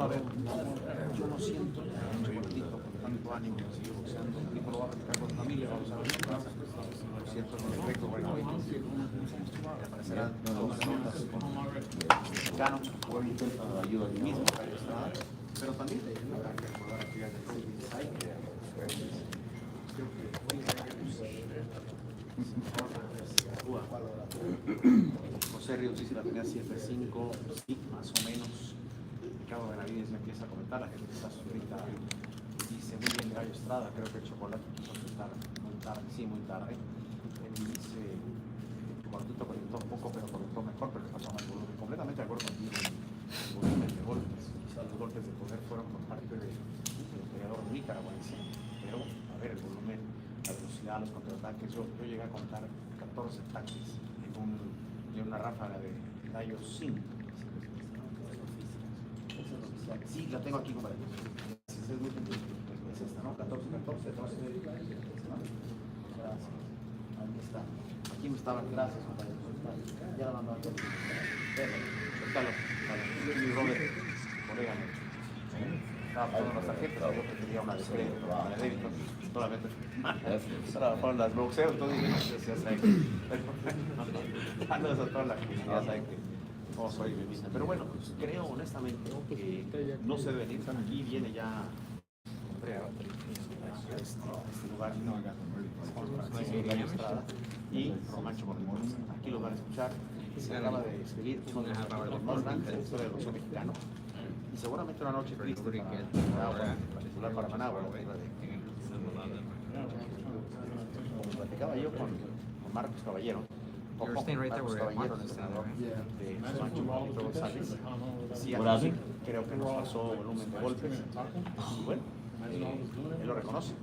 a ver, yo no siento un chocolatito con tanto ánimo de seguir boxeando. Y lo voy a platicar con familia, vamos a ver qué pasa. Lo siento, no es recto, bueno, hoy aparecerán dos rondas con gano, ayuda al mismo Gallo Estrada, pero también habrá que recordar aquellas de José Ríos dice la tenía 7-5, sí, más o menos. Ricardo Benavides me empieza a comentar, la gente que está suscrita dice muy bien Gallo Estrada, creo que el chocolate quiso aceptar muy tarde, sí, muy tarde. Él dice el chocolatito conectó poco, pero conectó mejor, pero le pasó más volumen. Completamente de acuerdo contigo, el volumen de golpes, quizás los golpes de poder fueron por parte del peleador nicaragüense, pero a ver, el volumen, la velocidad, los contraataques, yo llegué a contar 14 ataques en una ráfaga de Gallo 5. Sí, la tengo aquí, compadre. Es muy gentil. Es esta, ¿no? 14, 12. Gracias. Ahí está. Aquí me estaban, gracias, compadre. Ya la mandó aquí. Suéltalo. Mi Robert, colega. Estaba pasando las tarjetas, yo que tenía una de crédito, una de débito, solamente fueron las boxeos, entonces ya saben que saludos a toda la gente, ya saben que no soy bebista, pero bueno, pues creo honestamente que no se deben ir, aquí viene ya a este lugar, Gallo Estrada y Roman Chocolatito Gonzalez. Aquí lo van a escuchar, se acaba de escribir uno de los más grandes de la historia del boxeo mexicano. Y seguramente una noche triste particular para Managua. Como platicaba yo con Marcos Caballero, Marcos Caballero, el entrenador de Juan Chocolatito Gonzalez, decía que creo que nos pasó volumen de golpes. Y bueno, él lo reconoce.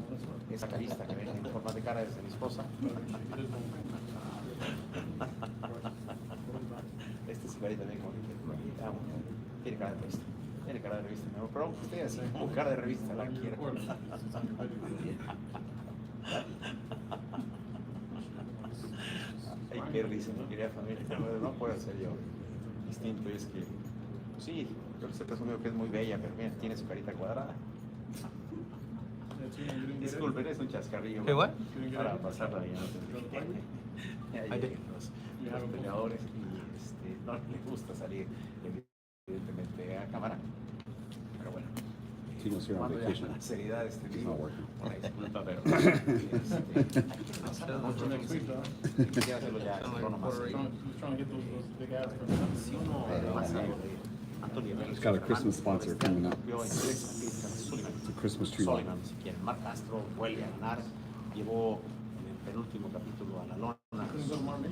Esa carista que ven en forma de cara desde mi esposa. Este cigarrillo también como que tiene cara de triste. Tiene cara de revista, pero usted así como cara de revista la quiere. Ay, qué risa, mi querida familia. No puedo ser yo distinto. Es que, sí, yo les he presumido que es muy bella, pero mira, tiene su carita cuadrada. Disculpen, es un chascarrillo. ¿Qué, what? Para pasarla bien. Los peleadores y no les gusta salir evidentemente a cámara, pero bueno, cuando ya la seriedad mismo, una disculpa, pero quisiera hacerlo ya en tono más serio. Si uno además algo de Antonio It's got a Christmas sponsor coming up. It's a Christmas tree. Quien Marc Castro vuelve a ganar, llevó en el penúltimo capítulo a la lona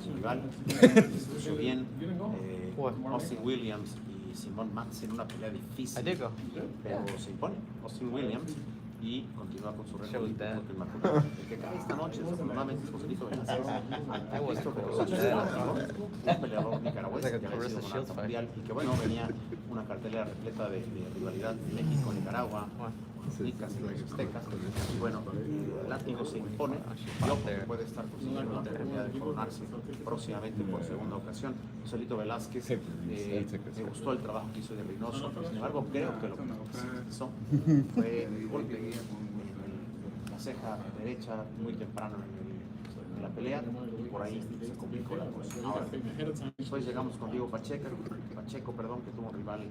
su rival, estuvo bien, Austin Williams y Simón Max en una pelea difícil, pero se impone Austin Williams y continúa con su récord el que cae esta noche desafortunadamente es Joselito Velázquez, visto que un peleador nicaragüense que había sido monarca mundial y que bueno, venía una cartelera repleta de rivalidad México-Nicaragua, nicas y los aztecas. Bueno, el látigo se impone, yo puede estar consiguiendo la oportunidad de coronarse próximamente por segunda ocasión. Joselito Velázquez, me gustó el trabajo que hizo de Reynoso, sin embargo creo que lo que hizo fue el golpe en la ceja derecha muy temprano en la pelea y por ahí se complicó la cosa. Ahora, después llegamos con Diego Pacheco, que tuvo un rival.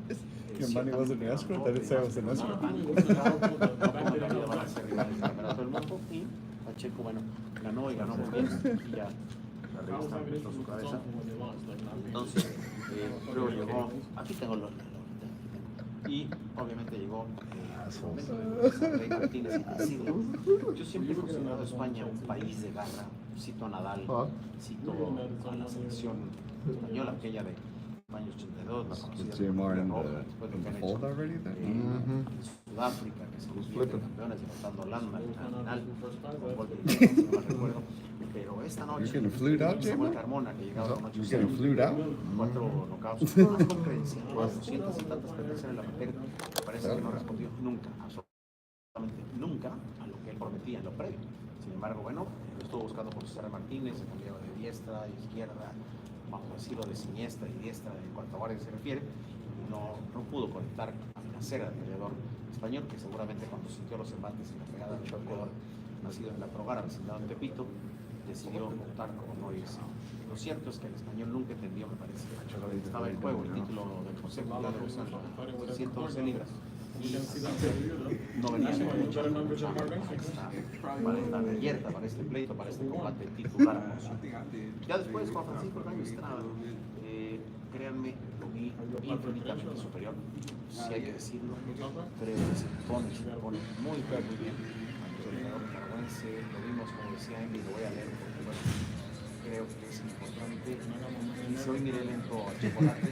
Money wasn't escrow? Did it say it was an escrow? Van a ser rivales del campeonato del mundo y Pacheco, bueno, ganó y ganó muy bien y ya la revista metió su cabeza. Entonces, luego llegó, aquí tengo los y obviamente llegó su momento de Rey Martínez y siglo. Yo siempre he considerado a España un país de garra. Cito a Nadal, cito a la selección española, aquella de años 82, la conocida después de que han hecho Sudáfrica, que se convirtió en campeones derrotando a Holanda al final, con gol de si no mal recuerdo. Pero esta noche, Samuel Carmona, que llegaba con 4 knockouts, más con credencial, 200 y tantas credenciales en la materia, parece que no respondió nunca, absolutamente nunca, a lo que él prometía en lo previo. Sin embargo, bueno, lo estuvo buscando por César Martínez, se cambiaba de diestra a izquierda, bajo estilo de siniestra y diestra en cuanto a guardia se refiere, no pudo conectar a la cera del peleador español, que seguramente cuando sintió los embates y la pegada del peleador nacido en la Progara, vecindad en Tepito, decidió optar por no irse. Lo cierto es que el español nunca entendió, me parece, estaba en juego el título del Consejo Mundial de Boxeo de 111 libras y no venía con mucha para esta abierta, para este pleito, para este combate titular. Ya después Juan Gallo Estrada, créanme, lo vi infinitamente superior, si hay que decirlo. Creo que se pone muy bien. Lo vimos, como decía Emily, lo voy a leer porque bueno, creo que es importante. Dice: hoy miré lento a Chocolate,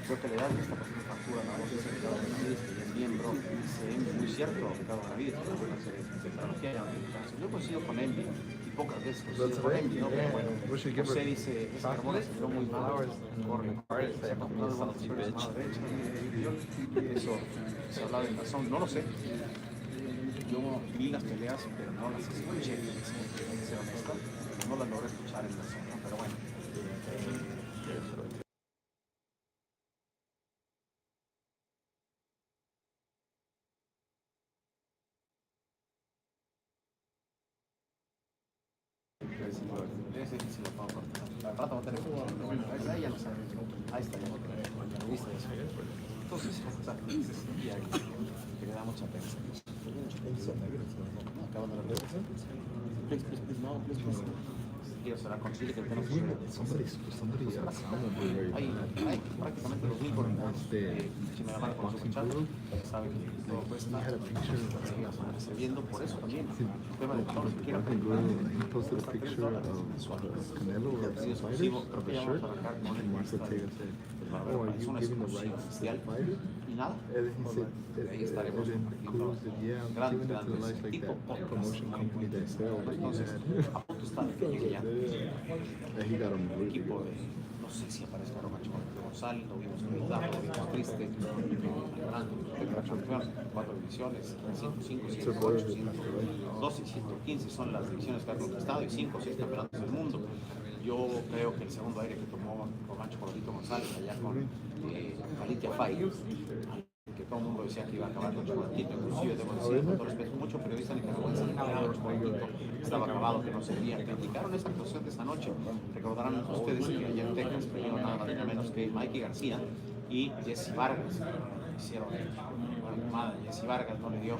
creo que le da esta pasando factura a la voz de Ricardo Benavides, que ya es miembro. Dice Emily: muy cierto, Ricardo Benavides, que es una serie de tecnología y aplicación. Yo coincido con Emily, y pocas veces coincido con Emily, ¿no? Pero bueno, José dice: esa hormona se quedó muy mal, corre, se ha combinado con los hombres mano derecha, eso se hablaba en razón, no lo sé. Yo vi las peleas, pero no las escuché, hay que ser honesto, no las logré escuchar en la zona, pero bueno. Ese sí lo puedo cortar. Al rato va a tener que cortar, pero bueno, ahí ya lo sabe. Ahí está, ya viste eso. Entonces, y ahí, que le da mucha pena. Acaban de la revolución. Please, no, please. Quiero será consigue que tenemos hay prácticamente los mismos si me llaman con los muchachos saben que todo cuesta viendo por eso también el tema de todos que quieran Canelo or exclusivo, creo que ya vamos a arrancar con el barbero, es una exclusiva oficial y nada, ahí estaremos grandes tipo entonces a punto está de que llegue ya el equipo de, no sé si aparezca Roman Chocolatito Gonzalez, lo vimos gritado, lo vimos triste, grande, campeón, 4 divisiones, 5, 7, 8, 12 y 115 son las divisiones que ha conquistado y 5 o 6 campeonatos del mundo. Yo creo que el segundo aire que tomó Roman Chocolatito Gonzalez allá con Alitia Fay, que todo el mundo decía que iba a acabar con Chocolatito, inclusive debo decir, con todo respeto, mucho periodista nicaragüense que Chocolatito estaba acabado, que no servía. Criticaron esta actuación de esta noche. Recordarán ustedes que ayer en Texas peleó nada más ni menos que Mikey García y Jesse Vargas. Hicieron una llamada, Jesse Vargas no le dio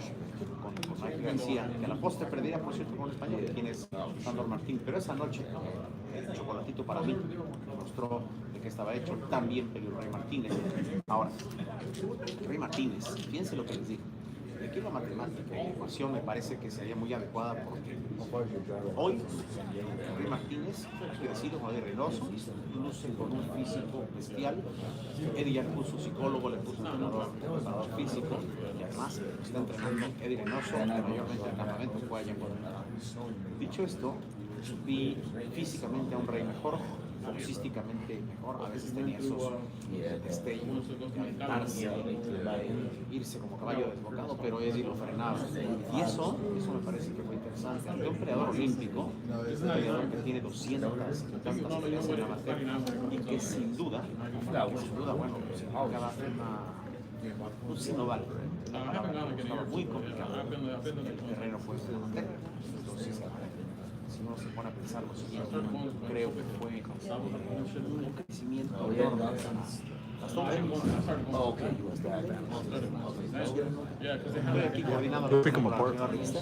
con Mikey García, que a la postre perdería, por cierto, con el español, quien es Sandor Martín. Pero esa noche, el Chocolatito para mí mostró de qué estaba hecho. También peleó el Rey Martínez. Ahora, Rey Martínez, fíjense lo que les digo. De aquí la matemática y la ecuación me parece que sería muy adecuada porque hoy Rey Martínez, hay que decirlo, con Eddie Reynoso, luce con un físico bestial. Eddie ya puso psicólogo, le puso un preparador físico y además está entrenando Eddie Reynoso, que mayormente el campamento fue allá en Guadalajara. Dicho esto, vi físicamente a un Rey mejor, boxísticamente mejor, a veces tenía esos destellos de aventarse, irse como caballo desbocado, pero Eddie lo frenaba. Y eso me parece que fue interesante. Ante un peleador olímpico, un peleador que tiene 200 y tantas peleas en la amateur, y que sin duda, bueno, significaba un sinoval. Estaba muy complicado. El terreno fue amateur. Entonces, si uno se pone a pensar lo siguiente, creo que fue un crecimiento enorme. Estoy aquí coordinando la revista.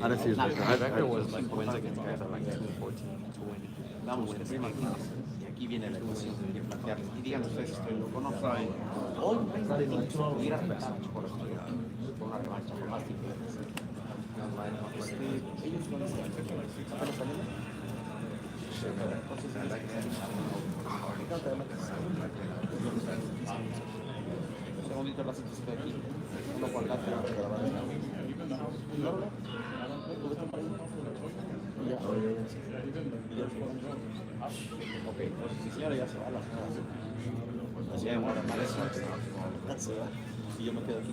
Ahora sí, Vamos, que sí, y aquí viene la ecuación que quiero plantearles. Y digan ustedes si estoy loco o no. Hoy pudiera retar por una revancha con más tiempo. Ellos no les ¿apenas saliendo? Entonces, un segundito, la cita estoy aquí. No guardarte la ok, pues mi señora ya se va a la señora. Así hay una y yo me quedo aquí.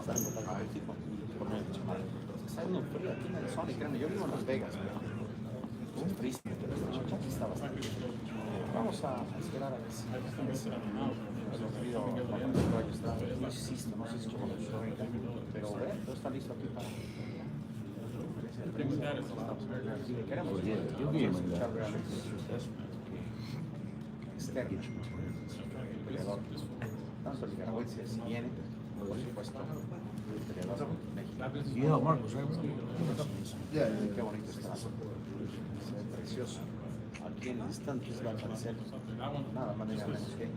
estar en contacto con el tipo, por medio de chamar. Está haciendo frío aquí en Arizona, y créanme, yo vivo en Las Vegas, pero es frísimo, pero esta noche aquí está bastante bien. Vamos a esperar a ver si nuestro querido Juan Gallo Estrada, insisto, no sé si como lo show, pero todo está listo aquí para... Queremos escuchar realmente externo, peleador, tanto el nicaragüense si viene, por supuesto, el peleador mexicano. Qué bonito está, se ve precioso. Aquí en instantes va a aparecer nada más ni nada menos que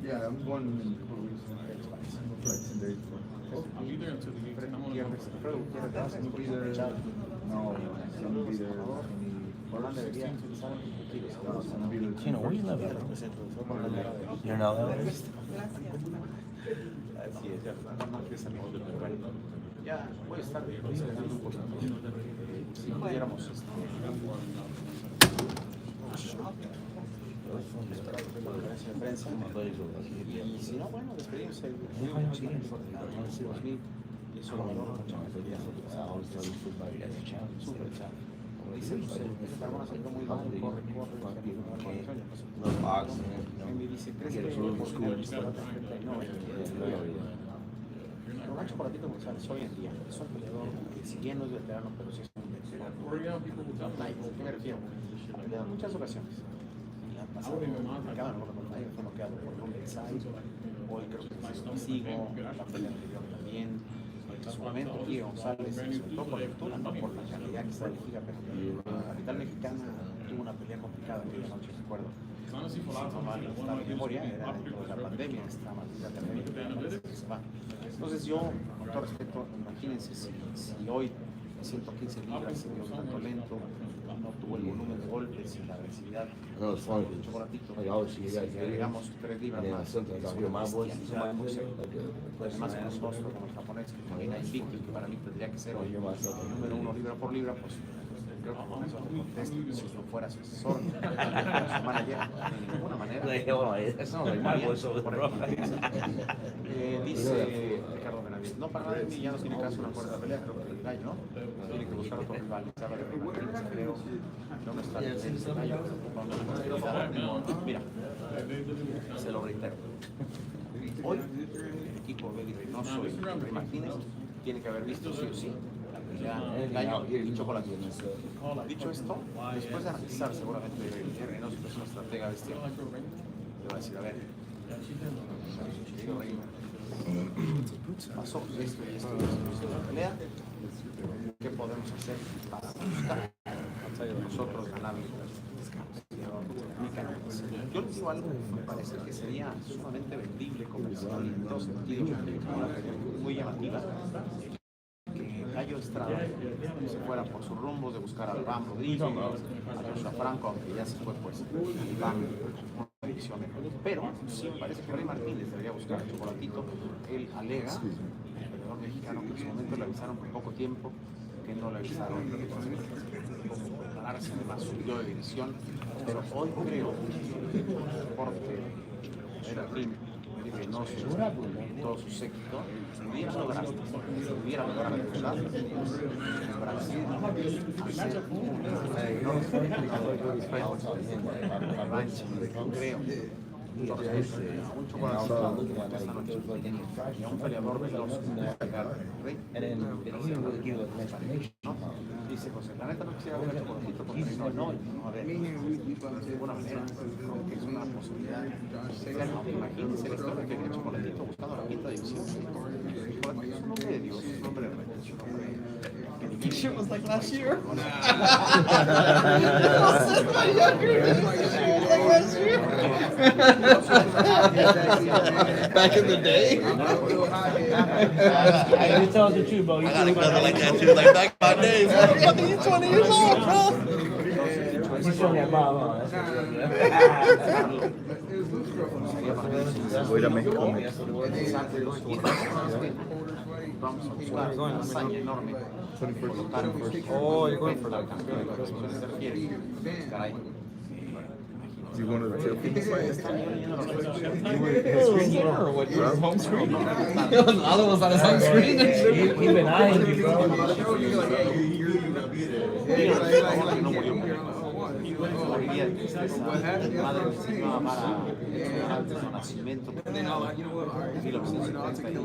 Yeah, I'm going. No, Orlando debería utilizar Chino, where you live at? You know that? Así es, ya voy a estar considerando un poquito. Si pudiéramos esperar la conferencia de prensa, y si no, bueno, despedimos el 2000 y eso valor mucho más súper chavo. Dice, ese carbón salió muy mal, corre, me dice, ¿crees que Roman Chocolatito Gonzalez hoy en día es un peleador que si bien no es veterano, pero sí es un veterano. ¿Qué me refiero? Ha peleado en muchas ocasiones y ha pasado cada uno con nadie, fue noqueado por Roman Chocolatito. Hoy creo que es sigo, la pelea anterior también. En su momento aquí González se soltó por lectura, no por la calidad que está elegida, pero la capital mexicana tuvo una pelea complicada aquella noche, recuerdo. Si no mal está mi memoria, era dentro de la pandemia, esta maldita pandemia que se va. Entonces yo, con todo respeto, imagínense si hoy 115 libras se vio tanto lento, no tuvo el volumen de golpes y la agresividad del Chocolatito, si agregamos 3 libras más, además con un rostro como el japonés, que también hay invicto, que para mí tendría que ser el número 1 libra por libra, pues creo que con eso te contesto, si no fuera su asesor, su manager, de ninguna manera. Dice Ricardo Benavides, no, para nada de mí ya no tiene caso una cuarta pelea, creo que el gallo, ¿no? Tiene que buscar otro rival, habla de Martínez, creo, no está el gallo, mira, se lo reitero, hoy el equipo de Reynoso y Rey Martínez tiene que haber visto sí o sí el gallo y el chocolate. Dicho esto, después de analizar seguramente Reynoso, que es una estratega bestial, le va a decir, a ver, querido Rey, pasó esto y esto en la pelea, ¿qué podemos hacer para buscar nosotros ganar el Yo les digo algo, me parece que sería sumamente vendible comercial y en todo sentido, una pelea muy llamativa, que Gallo Estrada se fuera por su rumbo de buscar al Bam Rodríguez, a Joshua Franco, aunque ya se fue pues el Bam una división mejor. Pero sí me parece que Rey Martínez debería buscar a Chocolatito. Él alega, el peleador mexicano, que en su momento le avisaron por poco tiempo, que no le avisaron cómo prepararse, además subió de división, pero hoy creo que el deporte era Rim y Reynoso y todo su séquito hubiera logrado de verdad en Brasil hacer una revancha, creo. Entonces, a un chocolatito esta noche y a un peleador de los Rey, dice José, la neta no quisiera ver a Chocolatito contra Reynoso, no, a ver, de ninguna manera, creo que es una posibilidad. Imagínense la historia que viene Chocolatito buscando la quinta división. Chocolatito es un hombre de Dios, es un hombre de reto, es un hombre que Shit was like last year. Back in the day? You tell us the truth, bro. I got a brother like that too, like back in my days. I think you're 20 years old, bro. You show that Bob, Voy a ir a México. vamos a buscar una hazaña enorme. Oh, you're going for that. Caray, Do you want to tell people Or what? Your home screen? The other one's on his home screen. Even I, bro. Madre me enseñó a amar antes de nacimiento. Y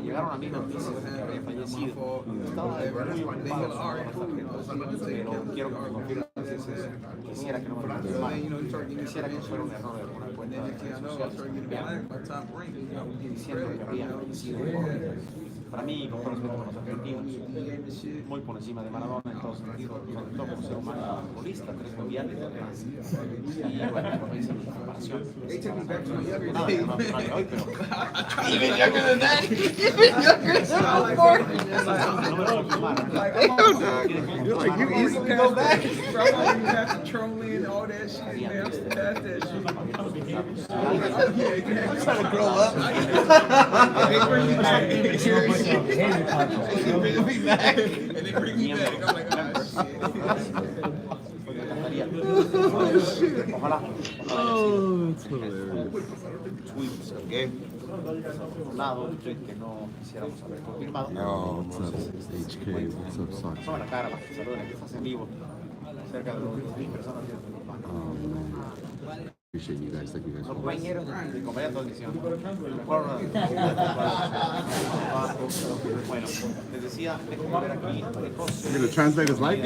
llegaron amigos míos que habían fallecido. Estaba muy ocupado, pero quiero que me confirmes eso. Quisiera que no me lo confirmaran. Quisiera que fuera un error de alguna cuenta de redes sociales diciendo que había fallecido. Para mí, con todo respeto a los argentinos, muy por encima de Maradona en todos sentidos, sobre todo como ser humano futbolista, 3 mundiales, y bueno, por ahí se me comparación. Nada, no de hoy, pero... Even younger than that. Even younger than that. No me lo confirmaron. You're like, you easy to go back. Bro, you have to troll in all that shit. You have to pass that shit. I'm trying to grow up. They bring you back. They bring me back. And they bring me back. I'm like, oh, shit. Ojalá. Oh, that's hilarious. Tweets, ¿ok? Lado, un tweet que no quisiéramos haber confirmado. Oh, what's up, HK? What's up, Sox? Toma la cara, saludos, que estás en vivo. Cerca de 2,000 personas. Oh, man. Appreciate you guys. Thank you guys. Compañeros de compañía de transmisión. Bueno, les decía, déjenme ver aquí. You're gonna translate his life?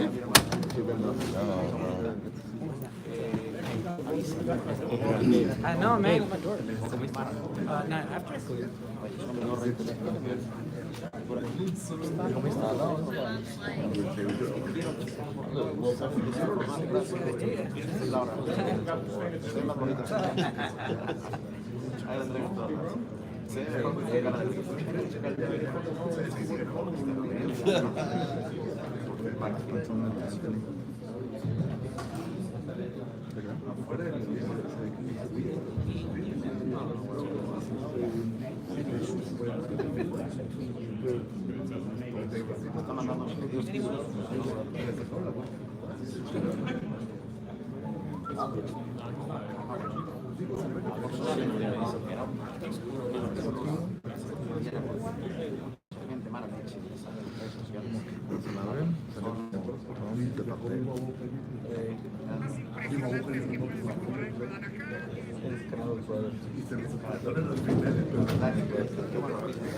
No, man, I'm at door. Not after.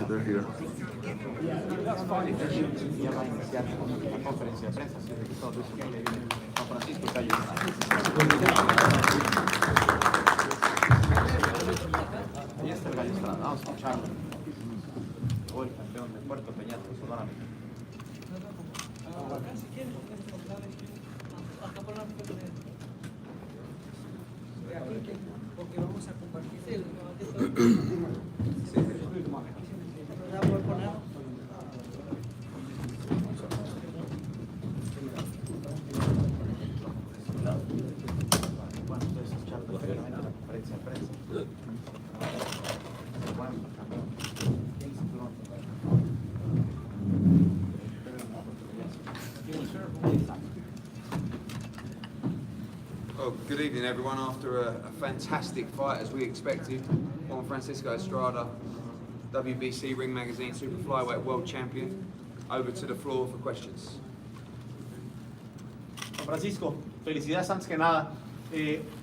They're here. Ya va a iniciar la conferencia de prensa, así que todo eso que le viene Juan Francisco Gallo Ahí está el Gallo Estrada, vamos a escucharlo. Hoy campeón de Puerto Peñasco, Sonora. Porque vamos a compartir el Bueno, ustedes escucharon perfectamente la conferencia de prensa. Well, good evening, everyone. After a fantastic fight, as we expected, Juan Francisco Estrada, WBC Ring Magazine Super Flyweight World Champion, over to the floor for questions. Juan Francisco, felicidades antes que nada.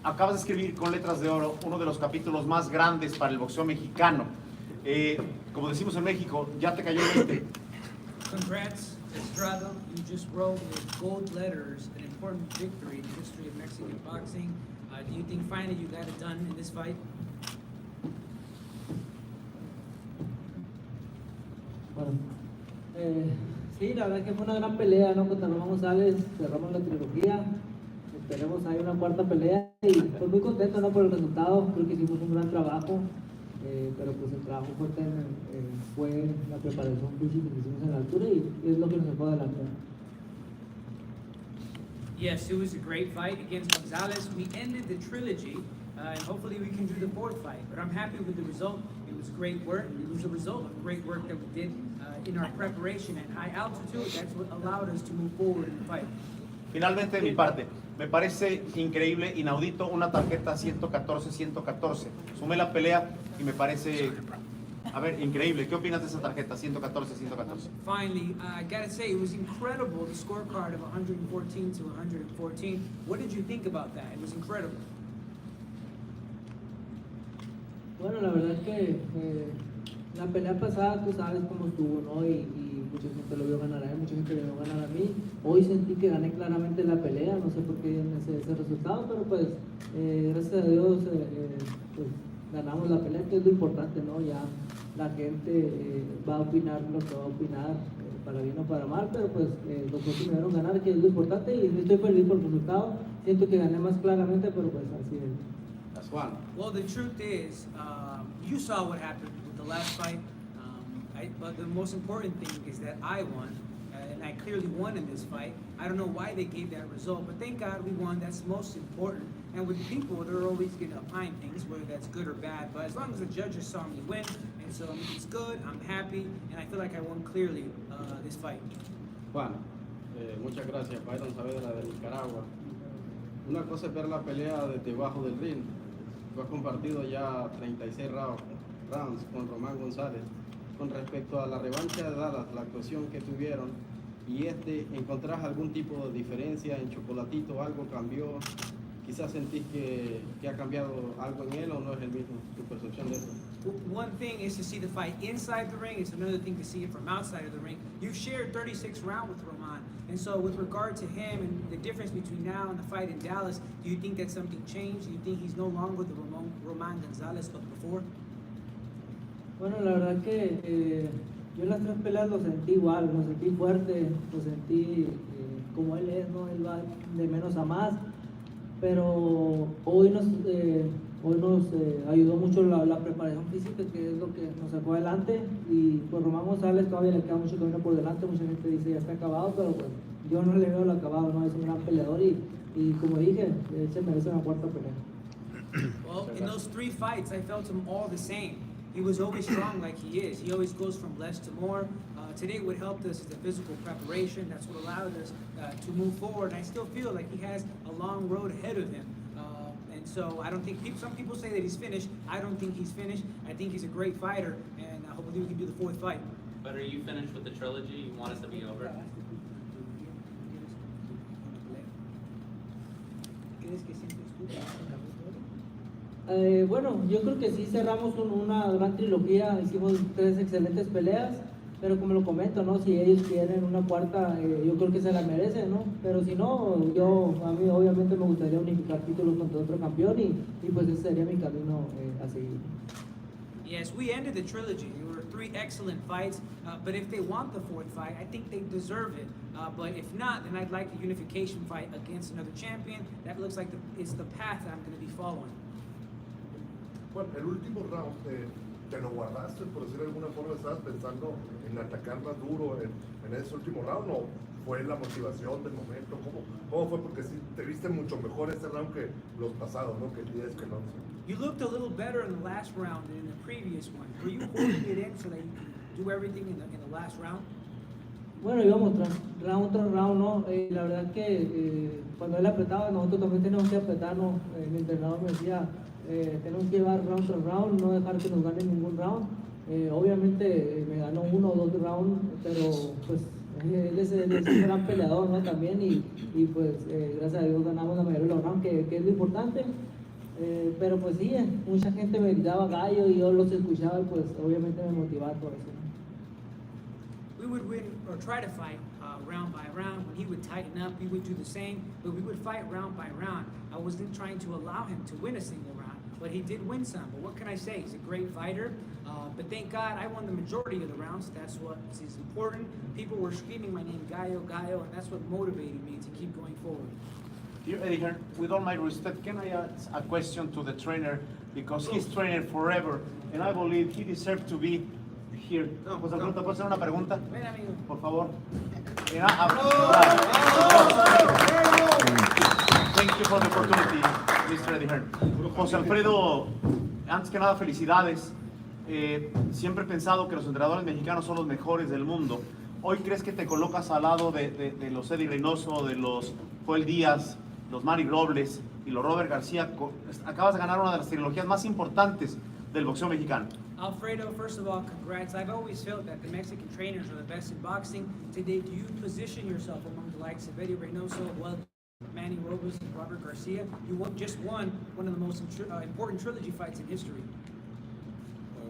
Acabas de escribir con letras de oro uno de los capítulos más grandes para el boxeo mexicano. Como decimos en México, ya te cayó el 20. Congrats, Estrada. You just wrote with gold letters an important victory in the history of Mexican boxing. Do you think finally you got it done in this fight? Bueno, sí, la verdad que fue una gran pelea, ¿no? Contra Roman Gonzalez, cerramos la trilogía, tenemos ahí una cuarta pelea y estoy muy contento, ¿no? Por el resultado, creo que hicimos un gran trabajo, pero pues el trabajo fuerte fue la preparación física que hicimos en la altura y es lo que nos sacó adelante. Yes, it was a great fight against Gonzalez. We ended the trilogy, and hopefully we can do the fourth fight. But I'm happy with the result. It was great work. It was a result of great work that we did in our preparation at high altitude. That's what allowed us to move forward in the fight. Finalmente, de mi parte, me parece increíble, inaudito, una tarjeta 114-114. Sumé la pelea y me parece, a ver, increíble. ¿Qué opinas de esa tarjeta 114-114? Finally, I gotta say, it was incredible, the scorecard of 114 to 114. What did you think about that? It was incredible. Bueno, la verdad es que la pelea pasada tú sabes cómo estuvo, ¿no? Y mucha gente lo vio ganar a él, mucha gente lo vio ganar a mí. Hoy sentí que gané claramente la pelea, no sé por qué en ese resultado, pero pues gracias a Dios pues, ganamos la pelea, que es lo importante, ¿no? Ya la gente va a opinar lo que va a opinar, para bien o para mal, pero pues los dos me dieron ganar, que es lo importante, y estoy feliz por el resultado. Siento que gané más claramente, pero pues así es. That's Juan. Well, the truth is, you saw what happened with the last fight, but the most important thing is that I won, and I clearly won in this fight. I don't know why they gave that result, but thank God we won. That's most important. And with people, they're always going to opine things, whether that's good or bad, but as long as the judges saw me win, and so it's good, I'm happy, and I feel like I won clearly this fight. Juan, muchas gracias. Byron Saavedra de Nicaragua. Una cosa es ver la pelea desde debajo del ring. Tú has compartido ya 36 rounds con Roman González. Con respecto a la revancha de Dallas, la actuación que tuvieron, y ¿encontrás algún tipo de diferencia en Chocolatito? ¿Algo cambió? Quizás sentís que ha cambiado algo en él, o no es el mismo, tu percepción de eso. One thing is to see the fight inside the ring, it's another thing to see it from outside of the ring. You've shared 36 rounds with Roman, and so with regard to him and the difference between now and the fight in Dallas, do you think that something changed? Do you think he's no longer the Roman Gonzalez of before? Bueno, la verdad que yo en las tres peleas lo sentí igual, lo sentí fuerte, lo sentí como él es, ¿no? Él va de menos a más, pero hoy nos ayudó mucho la preparación física, que es lo que nos sacó adelante, y pues Román González todavía le queda mucho camino por delante. Mucha gente dice ya está acabado, pero pues yo no le veo lo acabado, ¿no? Es un gran peleador, y como dije, él se merece una cuarta pelea. Well, in those three fights, I felt him all the same. He was always strong like he is. He always goes from less to more. Today what helped us is the physical preparation. That's what allowed us to move forward. And I still feel like he has a long road ahead of him. And so I don't think, some people say that he's finished. I don't think he's finished. I think he's a great fighter, and hopefully we can do the fourth fight. But are you finished with the trilogy? You want us to be over? Bueno, yo creo que sí cerramos con una gran trilogía, hicimos 3 excelentes peleas, pero como lo comento, ¿no? Si ellos quieren una cuarta, yo creo que se la merecen, ¿no? Pero si no, a mí obviamente me gustaría unificar títulos contra otro campeón, y pues ese sería mi camino a seguir. Yes, we ended the trilogy. There were 3 excellent fights, but if they want the fourth fight, I think they deserve it. But if not, then I'd like a unification fight against another champion. That looks like it's the path that I'm going to be following. Bueno, el último round te lo guardaste, por decir de alguna forma. ¿Estabas pensando en atacar más duro en ese último round, o fue la motivación del momento? ¿Cómo fue? Porque sí, te viste mucho mejor este round que los pasados, ¿no? Que el 10, que el 11. You looked a little better in the last round than in the previous one. Were you holding it in so that you could do everything in the last round? Bueno, íbamos round tras round, ¿no? La verdad que cuando él apretaba, nosotros también tenemos que apretarnos. Mi entrenador me decía, tenemos que llevar round tras round, no dejar que nos gane ningún round. Obviamente me ganó 1 o 2 rounds, pero pues él es un gran peleador, ¿no? También, y pues gracias a Dios ganamos la mayoría de los rounds, que es lo importante. Pero pues sí, mucha gente me gritaba gallo y yo los escuchaba, y pues obviamente me motivaba por eso. We would win or try to fight round by round. When he would tighten up, we would do the same, but we would fight round by round. I wasn't trying to allow him to win a single round, but he did win some. But what can I say? He's a great fighter. But thank God I won the majority of the rounds. That's what is important. People were screaming my name, Gallo, Gallo, and that's what motivated me to keep going forward. Dear Eddie Hearn, with all my respect, can I ask a question to the trainer? Because he's trained forever, and I believe he deserves to be here. José Alfredo, ¿puedo hacer una pregunta? Ven, amigo. Por favor. Thank you for the opportunity, Mr. Eddie Hearn. José Alfredo, antes que nada, felicidades. Siempre he pensado que los entrenadores mexicanos son los mejores del mundo. ¿Hoy crees que te colocas al lado de los Eddie Reynoso, de los Joel Díaz, los Manny Robles y los Robert García? Acabas de ganar una de las trilogías más importantes del boxeo mexicano. Alfredo, first of all, congrats. I've always felt that the Mexican trainers are the best in boxing. Today, do you position yourself among the likes of Eddie Reynoso, Manny Robles, and Robert Garcia? You just won one of the most important trilogy fights in history.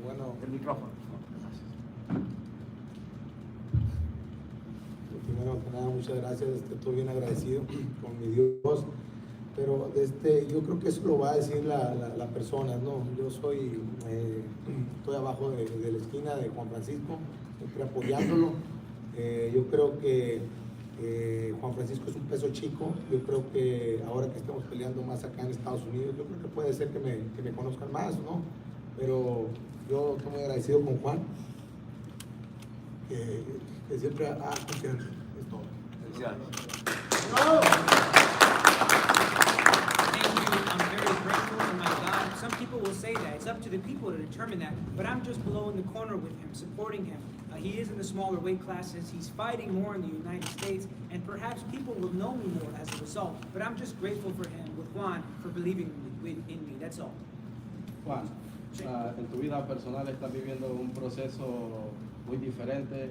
Bueno, El micrófono. primero que nada, muchas gracias. Estoy bien agradecido con mi Dios. Pero yo creo que eso lo va a decir la persona, ¿no? Yo estoy abajo de la esquina de Juan Francisco, siempre apoyándolo. Yo creo que Juan Francisco es un peso chico. Yo creo que ahora que estamos peleando más acá en Estados Unidos, yo creo que puede ser que me conozcan más, ¿no? Pero yo estoy muy agradecido con Juan, que siempre ha confiado. Es todo. Felicidades. I'm very grateful to my God. Some people will say that. It's up to the people to determine that. But I'm just below in the corner with him, supporting him. He is in the smaller weight classes. He's fighting more in the United States. And perhaps people will know me more as a result. But I'm just grateful for him, with Juan, for believing in me. That's all. Juan, en tu vida personal estás viviendo un proceso muy diferente.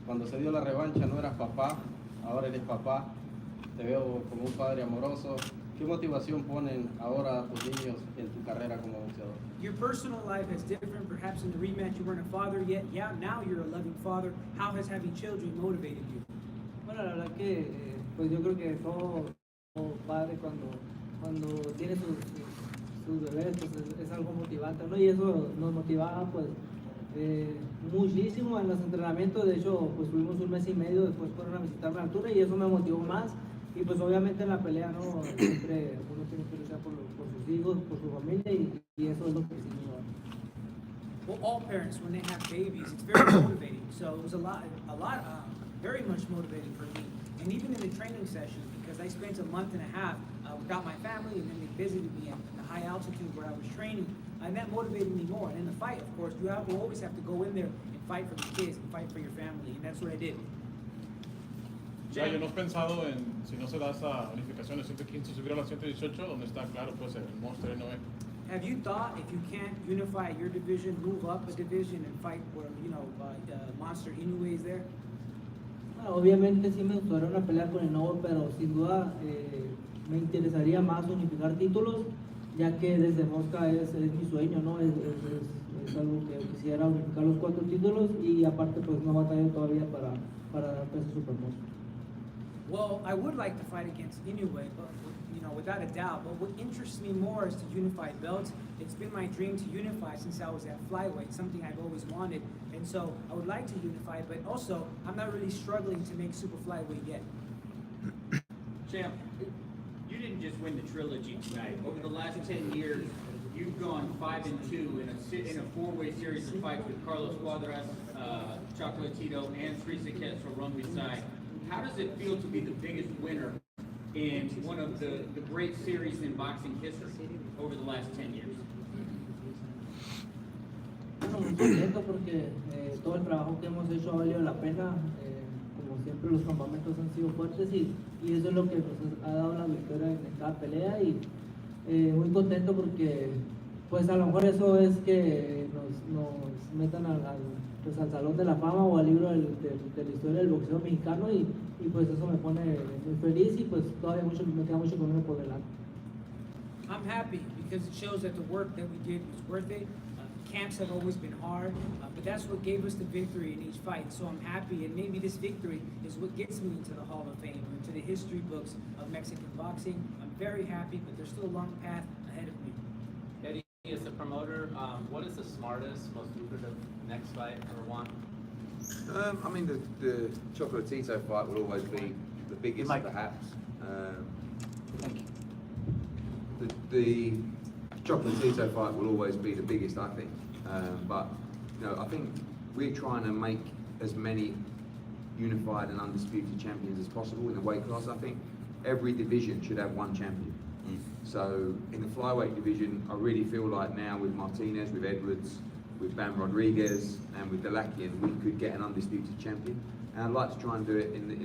Cuando se dio la revancha no eras papá, ahora eres papá. Te veo como un padre amoroso. ¿Qué motivación ponen ahora tus niños en tu carrera como boxeador? Your personal life is different. Perhaps in the rematch you weren't a father yet. Yeah, now you're a loving father. How has having children motivated you? Bueno, la verdad que pues yo creo que todo padre cuando tiene sus bebés pues es algo motivante, ¿no? Y eso nos motivaba pues muchísimo en los entrenamientos. De hecho, pues tuvimos un mes y medio, después fueron a visitarme a la altura y eso me motivó más. Y pues obviamente en la pelea, ¿no? Siempre uno tiene que luchar por sus hijos, por su familia y eso es lo que sí me va. Well, all parents, when they have babies, it's very motivating. So it was very much motivating for me. And even in the training session, because I spent a month and a half without my family, and then they visited me at the high altitude where I was training, and that motivated me more. And in the fight, of course, you always have to go in there and fight for the kids and fight for your family, and that's what I did. Gallo, ¿no has pensado en, si no se da esa unificación de 115, subir a la 118, donde está claro pues el monstruo de Noé? Have you thought if you can't unify your division, move up a division and fight where, Monster Inoue is there? Bueno, obviamente sí me gustaría una pelea con Inoue, pero sin duda me interesaría más unificar títulos, ya que desde Mosca es mi sueño, ¿no? Es algo que quisiera unificar los 4 títulos y aparte pues no batallo todavía para peso supermosca. Well, I would like to fight against Inoue, but without a doubt. But what interests me more is to unify belts. It's been my dream to unify since I was at flyweight, something I've always wanted. And so I would like to unify, but also I'm not really struggling to make super flyweight yet. Champ, you didn't just win the trilogy tonight. Over the last 10 years, you've gone 5-2 in a 4-way series of fights with Carlos Cuadras, Chocolatito, and Sri Saket Romwisai. How does it feel to be the biggest winner in one of the great series in boxing history over the last 10 years? Bueno, muy contento porque todo el trabajo que hemos hecho ha valido la pena. Como siempre los campamentos han sido fuertes y eso es lo que nos ha dado la victoria en cada pelea y muy contento porque pues a lo mejor eso es que nos metan al Salón de la Fama o al libro de la historia del boxeo mexicano y pues eso me pone muy feliz y pues todavía me queda mucho camino por delante. I'm happy because it shows that the work that we did was worth it. Camps have always been hard, but that's what gave us the victory in each fight. So I'm happy, and maybe this victory is what gets me into the Hall of Fame, into the history books of Mexican boxing. I'm very happy, but there's still a long path ahead of me. Eddie, as a promoter, what is the smartest, most lucrative next fight for Juan? I mean, the Chocolatito fight will always be the biggest, perhaps. Thank you. The Chocolatito fight will always be the biggest, I think. But I think we're trying to make as many unified and undisputed champions as possible in the weight class. I think every division should have one champion. So in the flyweight division, I really feel like now with Martinez, with Edwards, with Bam Rodriguez, and with Delakian, we could get an undisputed champion. and I'd like to try and do it in the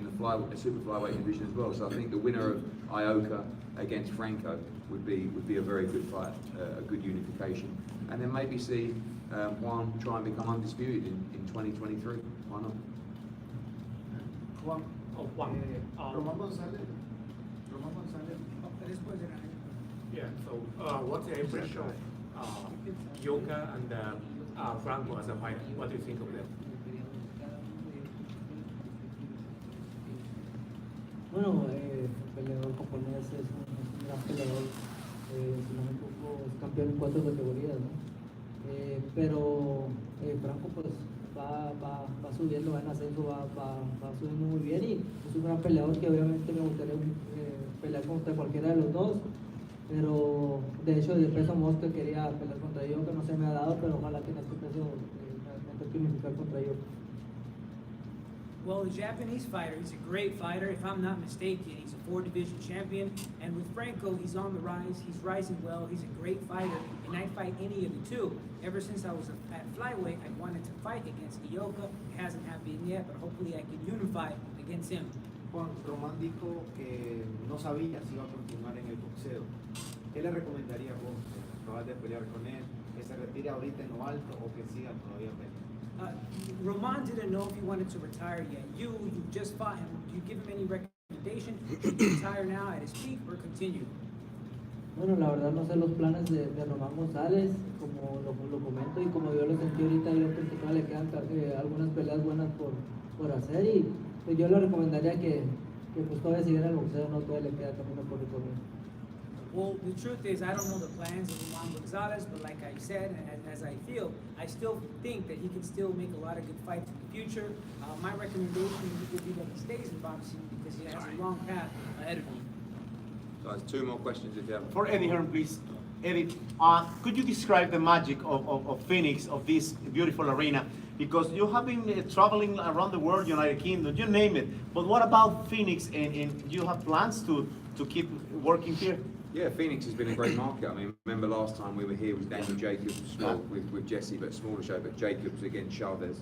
super flyweight division as well. So I think the winner of Ioka against Franco would be a very good fight, a good unification, and then maybe see Juan try and become undisputed in 2023. Why not? Juan Roman Gonzalez. Yeah, so what's the impression of Yoka and Franco as a fighter? What do you think of them? Bueno, el peleador japonés es un gran peleador, si no me equivoco, es campeón en 4 categorías, ¿no? Pero Franco pues va subiendo, va en ascenso, va subiendo muy bien y es un gran peleador que obviamente me gustaría pelear contra cualquiera de los dos, pero de hecho de peso mosca quería pelear contra Yoka, no se me ha dado, pero ojalá que en este peso me toque unificar contra Yoka. Well, the Japanese fighter, he's a great fighter. If I'm not mistaken, he's a 4-division champion. And with Franco, he's on the rise. He's rising well. He's a great fighter. And I'd fight any of the two. Ever since I was at flyweight, I wanted to fight against Ioka. It hasn't happened yet, but hopefully I can unify against him. Juan, Román dijo que no sabía si iba a continuar en el boxeo. ¿Qué le recomendaría vos? ¿Acabar de pelear con él? ¿Que se retire ahorita en lo alto o que siga todavía peleando? Roman didn't know if he wanted to retire yet. You just fought him. Do you give him any recommendation? Should he retire now at his peak or continue? Bueno, la verdad no sé los planes de Román González, como lo comento y como yo lo sentí ahorita, yo creo que todavía le quedan algunas peleas buenas por hacer y pues yo le recomendaría que pues todavía siguiera el boxeo, no todavía le queda camino por recorrer. Well, the truth is, I don't know the plans of Juan Gonzalez, but like I said, and as I feel, I still think that he can still make a lot of good fights in the future. My recommendation would be that he stays in boxing because he has a long path ahead of him. Guys, 2 more questions if you have. For Eddie Hearn, please. Eddie, could you describe the magic of Phoenix, of this beautiful arena? Because you have been traveling around the world, United Kingdom, you name it. But what about Phoenix, and you have plans to keep working here? Yeah, Phoenix has been a great market. I mean, remember last time we were here was Daniel Jacobs, small, with Jesse, but smaller show, but Jacobs against Chavez,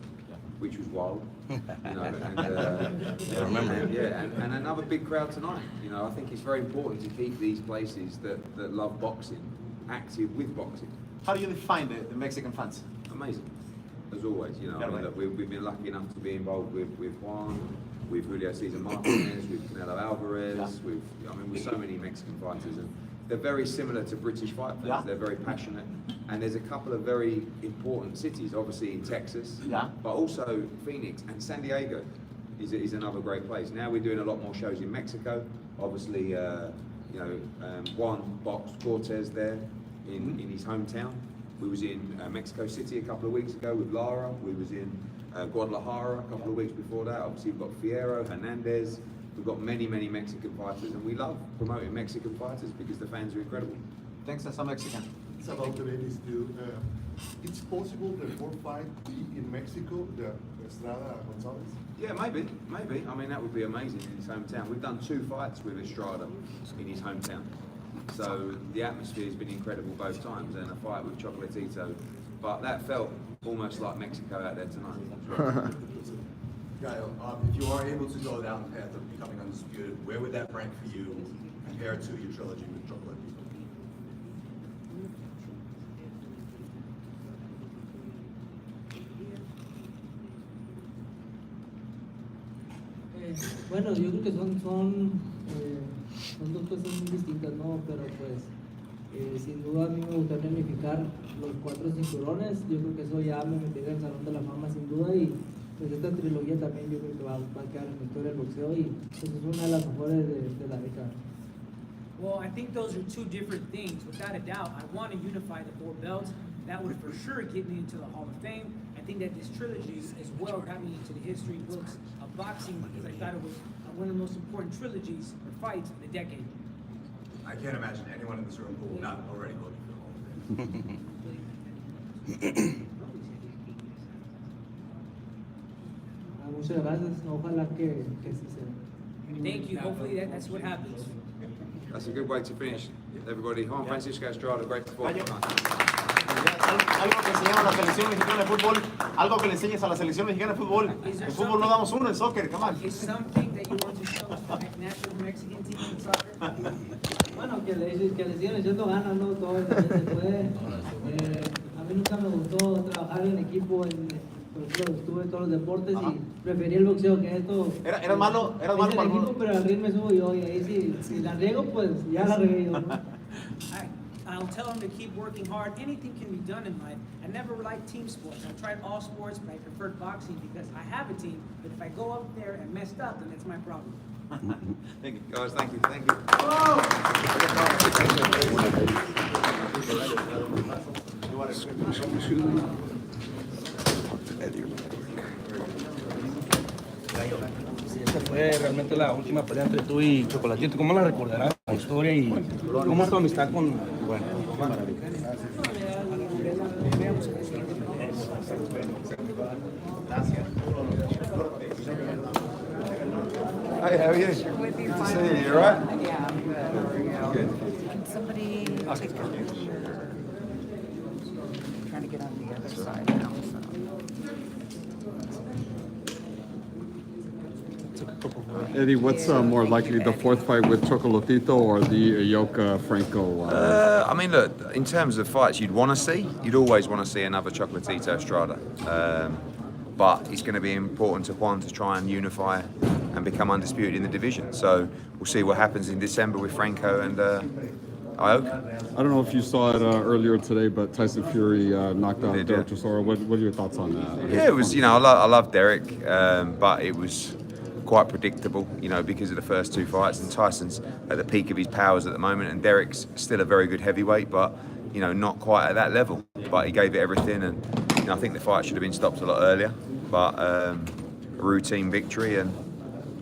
which was wild. You know, and, I remember. And another big crowd tonight. You know, I think it's very important to keep these places that love boxing active with boxing. How do you define the Mexican fans? Amazing, as always. You know, I mean, look, we've been lucky enough to be involved with Juan, with Julio Cesar Martinez, with Canelo Alvarez, with so many Mexican fighters, and they're very similar to British fight fans. Yeah. They're very passionate, and there's a couple of very important cities, obviously in Texas, but also Phoenix and San Diego is another great place. Now we're doing a lot more shows in Mexico. Obviously, Juan boxed Cortez there in his hometown. We was in Mexico City a couple of weeks ago with Lara. We was in Guadalajara a couple of weeks before that. Obviously we've got Fierro, Hernandez. We've got many Mexican fighters, and we love promoting Mexican fighters because the fans are incredible. Thanks to some Mexican. It's about the ladies too. It's possible the 4th fight be in Mexico, the Estrada Gonzalez? Yeah, maybe. I mean, that would be amazing in his hometown. We've done 2 fights with Estrada in his hometown. So the atmosphere has been incredible both times, and a fight with Chocolatito. But that felt almost like Mexico out there tonight. Gallo, if you are able to go down the path of becoming undisputed, where would that rank for you compared to your trilogy with Chocolatito? Bueno, yo creo que son 2 cosas muy distintas, ¿no? Pero pues sin duda a mí me gustaría unificar los 4 cinturones. Yo creo que eso ya me metería en el Salón de la Fama sin duda y pues esta trilogía también yo creo que va a quedar en la historia del boxeo y pues es una de las mejores de la década. Well, I think those are 2 different things. Without a doubt, I want to unify the 4 belts. That would for sure get me into the Hall of Fame. I think that this trilogy as well got me into the history books of boxing because I thought it was one of the most important trilogies or fights of the decade. I can't imagine anyone in this room who will not already vote for the Hall of Fame. Muchas gracias. Ojalá que sí sea. Thank you. Hopefully that's what happens. That's a good way to finish, everybody. Juan Francisco Estrada, great performance tonight. Algo que enseñamos a la selección mexicana de fútbol, algo que le enseñes a la selección mexicana de fútbol. En fútbol no damos uno, en soccer, come on. Is something that you want to show the national Mexican team in soccer? Bueno, que le sigan echando ganas, ¿no? Todo lo que se puede. A mí nunca me gustó trabajar en equipo, por ejemplo, estuve en todos los deportes y preferí el boxeo que esto. ¿Eras malo para el equipo, pero al ring me subo yo y ahí si la riego, pues ya la regué yo, ¿no? I'll tell them to keep working hard. Anything can be done in life. I never liked team sports. I tried all sports, but I preferred boxing because I have a team. But if I go up there and messed up, then it's my problem. Thank you, guys. Thank you. Thank you. Esta fue realmente la última pelea entre tú y Chocolatito. ¿Cómo la recordarás? La historia y cómo es tu amistad con... Bueno, Gracias. Hi, how are you? With you, Good to see you. You all right? Yeah. Good. Can somebody take a picture? Trying to get on the other side now, so. Eddie, what's more likely, the fourth fight with Chocolatito or the Yoka Franco? I mean, look, in terms of fights you'd want to see, you'd always want to see another Chocolatito Estrada. But it's going to be important to Juan to try and unify and become undisputed in the division. So we'll see what happens in December with Franco and Ioka. I don't know if you saw it earlier today, but Tyson Fury knocked out Derek Chisora. What are your thoughts on that? Yeah, it was, you know, I love Derek, but it was quite predictable, you know, because of the first two fights. And Tyson's at the peak of his powers at the moment, and Derek's still a very good heavyweight, but, you know, not quite at that level. But he gave it everything, and, you know, I think the fight should have been stopped a lot earlier. But a routine victory, and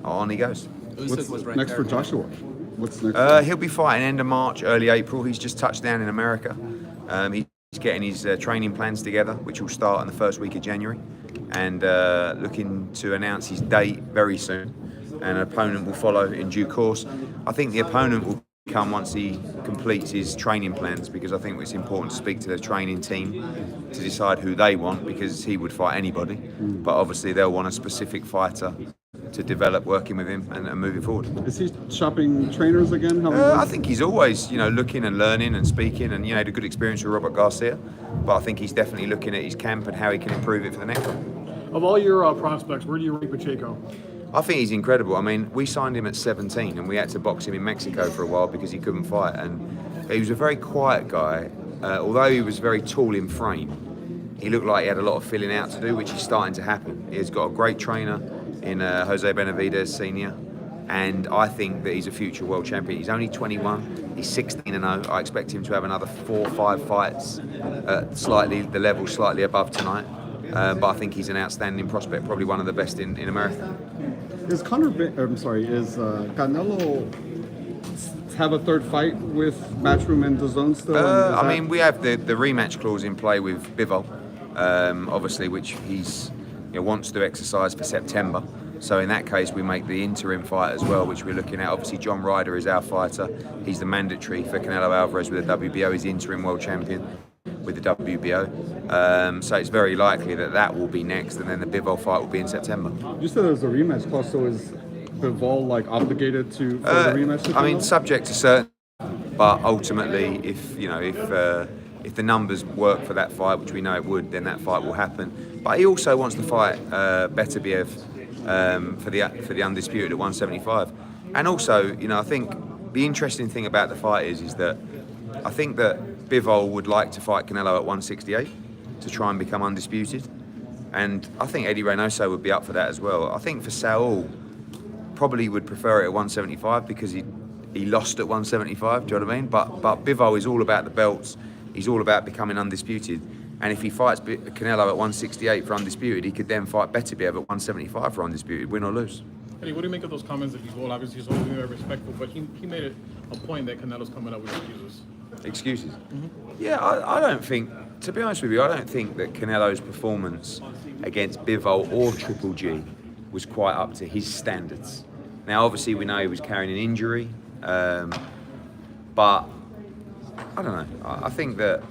on he goes. What's next for Joshua? What's next? He'll be fighting end of March, early April. He's just touched down in America. He's getting his training plans together, which will start in the first week of January, and looking to announce his date very soon. And an opponent will follow in due course. I think the opponent will come once he completes his training plans, because I think it's important to speak to the training team to decide who they want, because he would fight anybody, but obviously they'll want a specific fighter to develop working with him and moving forward. Is he shopping trainers again? I think he's always, you know, looking and learning and speaking, and, you know, had a good experience with Robert Garcia, but I think he's definitely looking at his camp and how he can improve it for the next one. Of all your prospects, where do you rate Pacheco? I think he's incredible. I mean, we signed him at 17 and we had to box him in Mexico for a while because he couldn't fight. And he was a very quiet guy. Although he was very tall in frame, he looked like he had a lot of filling out to do, which is starting to happen. He's got a great trainer in Jose Benavidez Sr. And I think that he's a future world champion. He's only 21, he's 16-0. I expect him to have another 4 or 5 fights at the level slightly above tonight. But I think he's an outstanding prospect, probably one of the best in America. Is Canelo have a third fight with Matchroom and DAZN still? I mean, we have the rematch clause in play with Bivol, obviously, which he's wants to exercise for September. So in that case, we make the interim fight as well, which we're looking at. Obviously, John Ryder is our fighter. He's the mandatory for Canelo Alvarez with the WBO. He's the interim world champion with the WBO. So it's very likely that will be next, and then the Bivol fight will be in September. You said there's a rematch clause, so is Bivol obligated for the rematch? I mean, subject to certain, but ultimately, if the numbers work for that fight, which we know it would, then that fight will happen. But he also wants to fight Beterbiev for the undisputed at 175. And also, I think the interesting thing about the fight is that I think that Bivol would like to fight Canelo at 168 to try and become undisputed. And I think Eddie Reynoso would be up for that as well. I think for Saul, probably would prefer it at 175 because he lost at 175, do you know what I mean? But Bivol is all about the belts. He's all about becoming undisputed. And if he fights Canelo at 168 for undisputed, he could then fight Beterbiev at 175 for undisputed, win or lose. Eddie, what do you make of those comments that Bivol, obviously he's always been very respectful, but he made it a point that Canelo's coming up with excuses? Excuses? Mm-hmm. Yeah, I don't think, to be honest with you, I don't think that Canelo's performance against Bivol or Triple G was quite up to his standards. Now, obviously, we know he was carrying an injury, but I don't know. I think that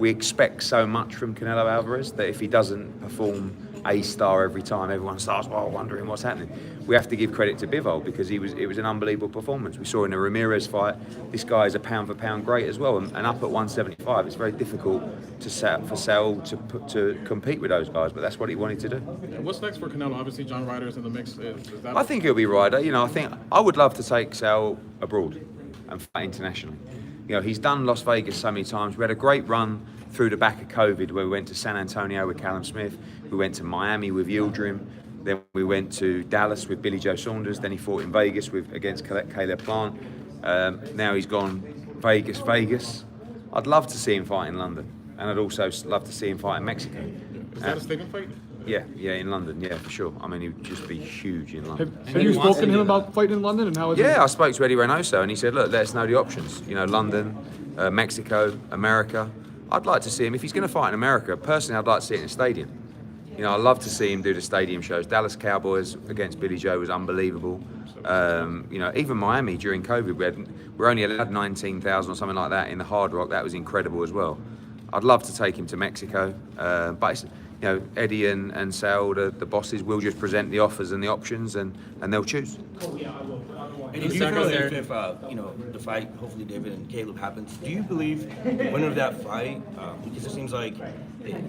we expect so much from Canelo Alvarez that if he doesn't perform A-star every time, everyone starts wondering what's happening. We have to give credit to Bivol because it was an unbelievable performance. We saw in the Ramirez fight, this guy is a pound-for-pound great as well, and up at 175, it's very difficult for Saul to compete with those guys, but that's what he wanted to do. What's next for Canelo? Obviously, John Ryder's in the mix. Is that I think he'll be Ryder. You know, I would love to take Saul abroad and fight internationally. You know, he's done Las Vegas so many times. We had a great run through the back of COVID where we went to San Antonio with Callum Smith, we went to Miami with Yildirim, then we went to Dallas with Billy Joe Saunders, then he fought in Vegas against Caleb Plant. Now he's gone Vegas. I'd love to see him fight in London, and I'd also love to see him fight in Mexico. Is that a statement fight? Yeah, in London, yeah, for sure. I mean, he would just be huge in London. Have you spoken to him about fighting in London and how is it? Yeah, I spoke to Eddie Reynoso and he said, look, let us know the options. You know, London, Mexico, America. I'd like to see him, if he's going to fight in America, personally, I'd like to see it in a stadium. You know, I'd love to see him do the stadium shows. Dallas Cowboys against Billy Joe was unbelievable. You know, even Miami during COVID, we're only allowed 19,000 or something like that in the Hard Rock. That was incredible as well. I'd love to take him to Mexico, but it's, you know, Eddie and Sal, the bosses, will just present the offers and the options, and they'll choose. And do you feel if you know, the fight, hopefully David and Caleb happens, do you believe the winner of that fight, because it seems like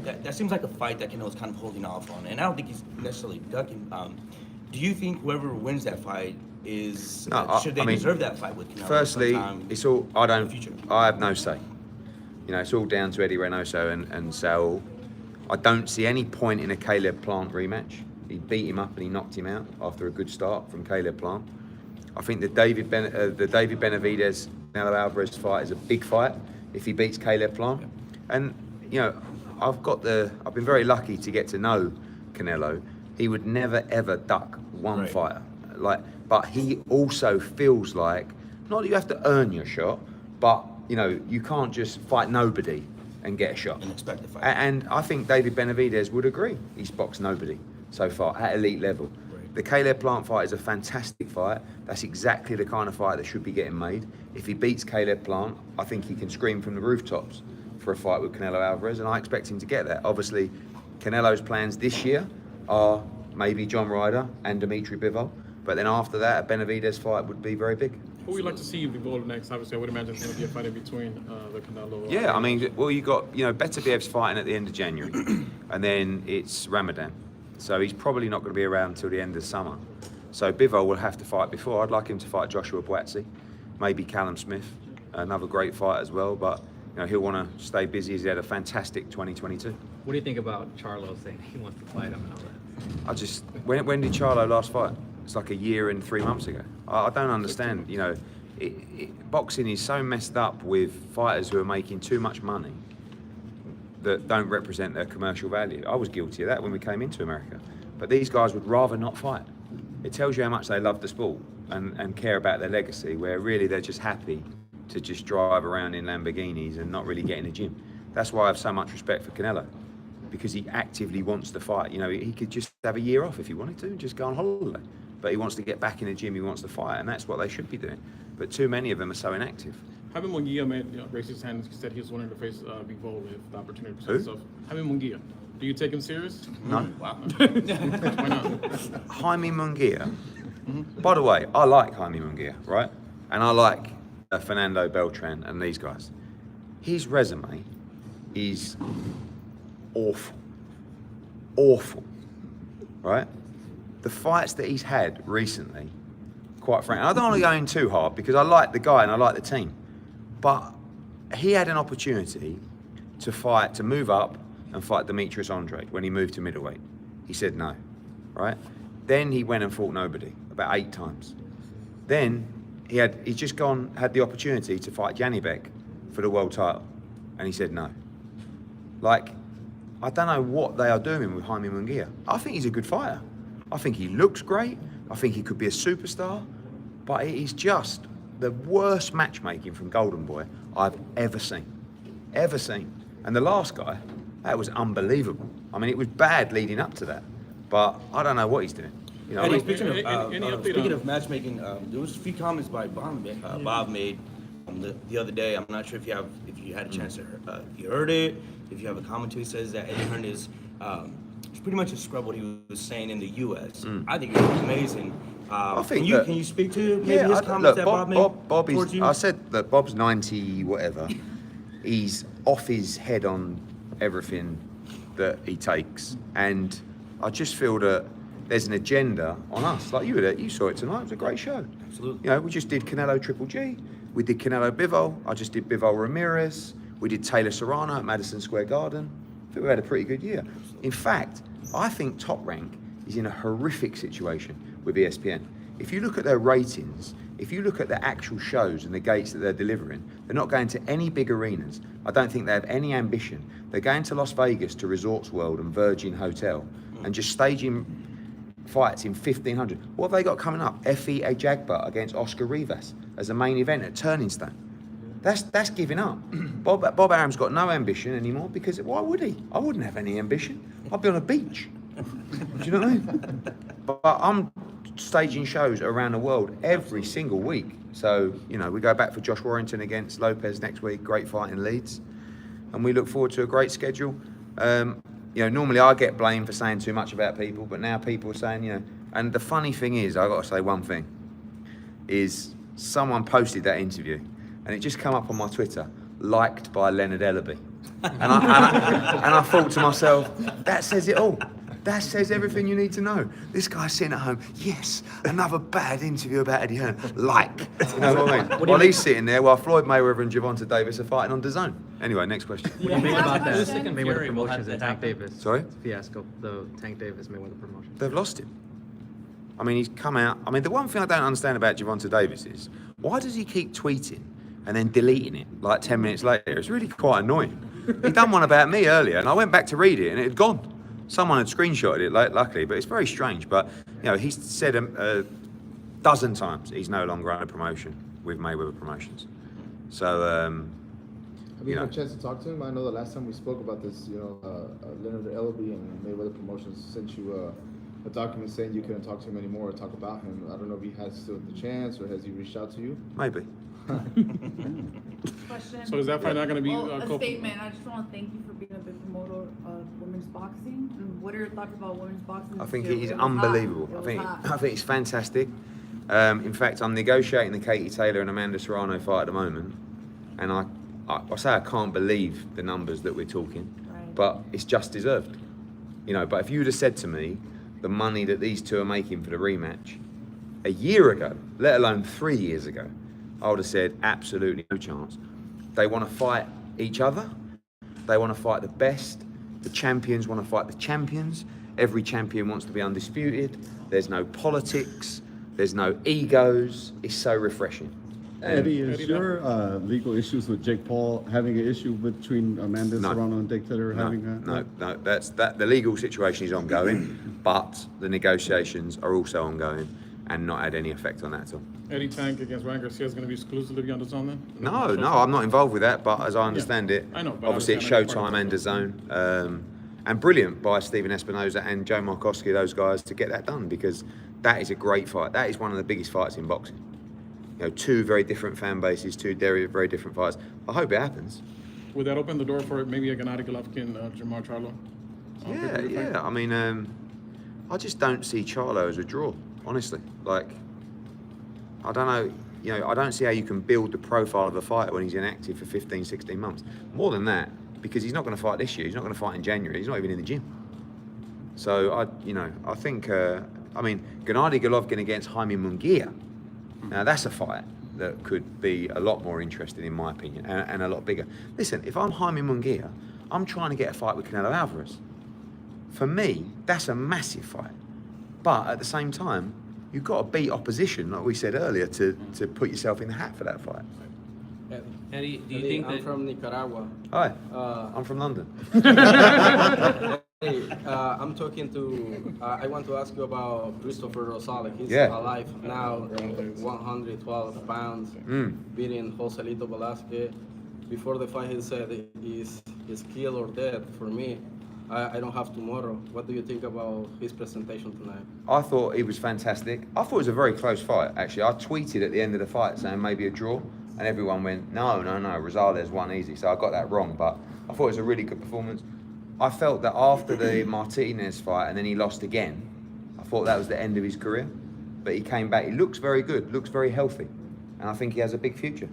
that seems like a fight that Canelo's kind of holding off on, and I don't think he's necessarily ducking. Do you think whoever wins that fight is should they deserve that fight with Canelo? Firstly, it's all I have no say. You know, it's all down to Eddie Reynoso and Saul. I don't see any point in a Caleb Plant rematch. He beat him up and he knocked him out after a good start from Caleb Plant. I think the David Benavidez Canelo Alvarez fight is a big fight if he beats Caleb Plant. And you know, I've been very lucky to get to know Canelo. He would never ever duck one fighter. But he also feels like, not that you have to earn your shot, but you know, you can't just fight nobody and get a shot. And expect the fight. And I think David Benavidez would agree. He's boxed nobody so far at elite level. Right. The Caleb Plant fight is a fantastic fight. That's exactly the kind of fight that should be getting made. If he beats Caleb Plant, I think he can scream from the rooftops for a fight with Canelo Alvarez, and I expect him to get that. Obviously, Canelo's plans this year are maybe John Ryder and Dimitri Bivol, but then after that, a Benavidez fight would be very big. Who would you like to see Bivol next? Obviously, I would imagine it's going to be a fight in between the Canelo. Yeah, I mean, well, you got, you know, Betabiev's fighting at the end of January, and then it's Ramadan, so he's probably not going to be around until the end of summer. So Bivol will have to fight before. I'd like him to fight Joshua Buatsi, maybe Callum Smith, another great fight as well. But you know, he'll want to stay busy. He's had a fantastic 2022. What do you think about Charlo saying he wants to fight him and all that? When did Charlo last fight? It's like a year and 3 months ago. I don't understand. You know, boxing is so messed up with fighters who are making too much money that don't represent their commercial value. I was guilty of that when we came into America. But these guys would rather not fight. It tells you how much they love the sport and care about their legacy, where really they're just happy to just drive around in Lamborghinis and not really get in the gym. That's why I have so much respect for Canelo, because he actively wants to fight. You know, he could just have a year off if he wanted to and just go on holiday. But he wants to get back in the gym, he wants to fight, and that's what they should be doing. But too many of them are so inactive. Jaime Munguia raised his hand and said he was wanting to face Bivol if the opportunity presents itself. Jaime Munguia, do you take him serious? No. Wow. Why not? Jaime Munguia. By the way, I like Jaime Munguia, right? And I like Fernando Beltran and these guys. His resume is awful. Awful, right? The fights that he's had recently, quite frankly, I don't want to go in too hard because I like the guy and I like the team, but he had an opportunity to move up and fight Demetrius Andrade when he moved to middleweight. He said no, right? Then he went and fought nobody about 8 times. Then had the opportunity to fight Janibek for the world title, and he said no. Like, I don't know what they are doing with Jaime Munguia. I think he's a good fighter. I think he looks great. I think he could be a superstar, but it is just the worst matchmaking from Golden Boy I've ever seen. And the last guy, that was unbelievable. I mean, it was bad leading up to that, but I don't know what he's doing. You know, speaking of matchmaking, there was a few comments by Bob made the other day. I'm not sure if you had a chance to if you heard it. If you have a commentary, says that Eddie Hearn is pretty much a scrub what he was saying in the U.S. I think it was amazing. I think can you speak to maybe his comments that Bob made? Bob is, towards you? I said that Bob's 90 whatever. He's off his head on everything that he takes, and I just feel that there's an agenda on us. Like you saw it tonight. It was a great show. Absolutely. You know, we just did Canelo Triple G. We did Canelo Bivol. I just did Bivol Ramirez. We did Taylor Serrano at Madison Square Garden. I think we had a pretty good year. In fact, I think Top Rank is in a horrific situation with ESPN. If you look at their ratings, if you look at the actual shows and the gates that they're delivering, they're not going to any big arenas. I don't think they have any ambition. They're going to Las Vegas to Resorts World and Virgin Hotel and just staging fights in 1,500. What have they got coming up? Effie Ajagba against Oscar Rivas as a main event at Turning Stone. That's giving up. Bob Arum's got no ambition anymore because why would he? I wouldn't have any ambition. I'd be on a beach. Do you know what I mean? But I'm staging shows around the world every single week. So, you know, we go back for Josh Warrington against Lopez next week, great fight in Leeds. And we look forward to a great schedule. You know, normally I get blamed for saying too much about people, but now people are saying, you know, and the funny thing is, I've got to say one thing, is someone posted that interview and it just come up on my Twitter, liked by Leonard Ellaby. And I thought to myself, that says it all. That says everything you need to know. This guy's sitting at home, yes, another bad interview about Eddie Hearn, like. You know what I mean? While he's sitting there, while Floyd Mayweather and Gervonta Davis are fighting on DAZN. Anyway, next question. What do you think about that Mayweather promotions and Tank Davis? Sorry? Fiasco, the Tank Davis Mayweather promotion. They've lost him. I mean, he's come out. I mean, the one thing I don't understand about Gervonta Davis is, why does he keep tweeting and then deleting it like 10 minutes later? It's really quite annoying. He done one about me earlier and I went back to read it and it had gone. Someone had screenshotted it, luckily, but it's very strange. But, you know, he's said a dozen times he's no longer under promotion with Mayweather Promotions. So, have you had a chance to talk to him? I know the last time we spoke about this, you know, Leonard Ellaby and Mayweather Promotions sent you a document saying you couldn't talk to him anymore or talk about him. I don't know if he has still the chance or has he reached out to you? Maybe. Question. So is that fight not going to be a statement? I just want to thank you for being a big promoter of women's boxing. And what are your thoughts about women's boxing? I think it is unbelievable. I think it's fantastic. In fact, I'm negotiating the Katie Taylor and Amanda Serrano fight at the moment, and I say I can't believe the numbers that we're talking, but it's just deserved. You know, but if you would have said to me the money that these two are making for the rematch a year ago, let alone 3 years ago, I would have said absolutely no chance. They want to fight each other. They want to fight the best. The champions want to fight the champions. Every champion wants to be undisputed. There's no politics. There's no egos. It's so refreshing. Eddie, is your legal issues with Jake Paul having an issue between Amanda Serrano and Dick Taylor No, that's the legal situation is ongoing, but the negotiations are also ongoing and not had any effect on that at all. Eddie Tank against Ryan Garcia is going to be exclusively on DAZN then? No, I'm not involved with that, but as I understand it, I know, but obviously it's Showtime and DAZN. And brilliant by Stephen Espinoza and Joe Markowski, those guys, to get that done, because that is a great fight. That is one of the biggest fights in boxing. You know, two very different fan bases, two very different fights. I hope it happens. Would that open the door for maybe a Gennady Golovkin, Jamar Charlo? Yeah. I mean, I just don't see Charlo as a draw, honestly. Like, I don't know, you know, I don't see how you can build the profile of a fighter when he's inactive for 15, 16 months. More than that, because he's not going to fight this year. He's not going to fight in January. He's not even in the gym. So, I think, Gennady Golovkin against Jaime Munguia, now that's a fight that could be a lot more interesting, in my opinion, and a lot bigger. Listen, if I'm Jaime Munguia, I'm trying to get a fight with Canelo Alvarez. For me, that's a massive fight. But at the same time, you've got to beat opposition, like we said earlier, to put yourself in the hat for that fight. Eddie, do you think I'm from Nicaragua. Hi, I'm from London. Hey, I'm talking to, I want to ask you about Christopher Rosales. He's Yeah. alive now, 112 pounds, beating Joselito Velasquez. Before the fight, he said he's killed or dead. For me, I don't have tomorrow. What do you think about his presentation tonight? I thought he was fantastic. I thought it was a very close fight, actually. I tweeted at the end of the fight saying maybe a draw, and everyone went, no, Rosales won easy. So I got that wrong, but I thought it was a really good performance. I felt that after the Martinez fight and then he lost again, I thought that was the end of his career. But he came back. He looks very good, looks very healthy, and I think he has a big future.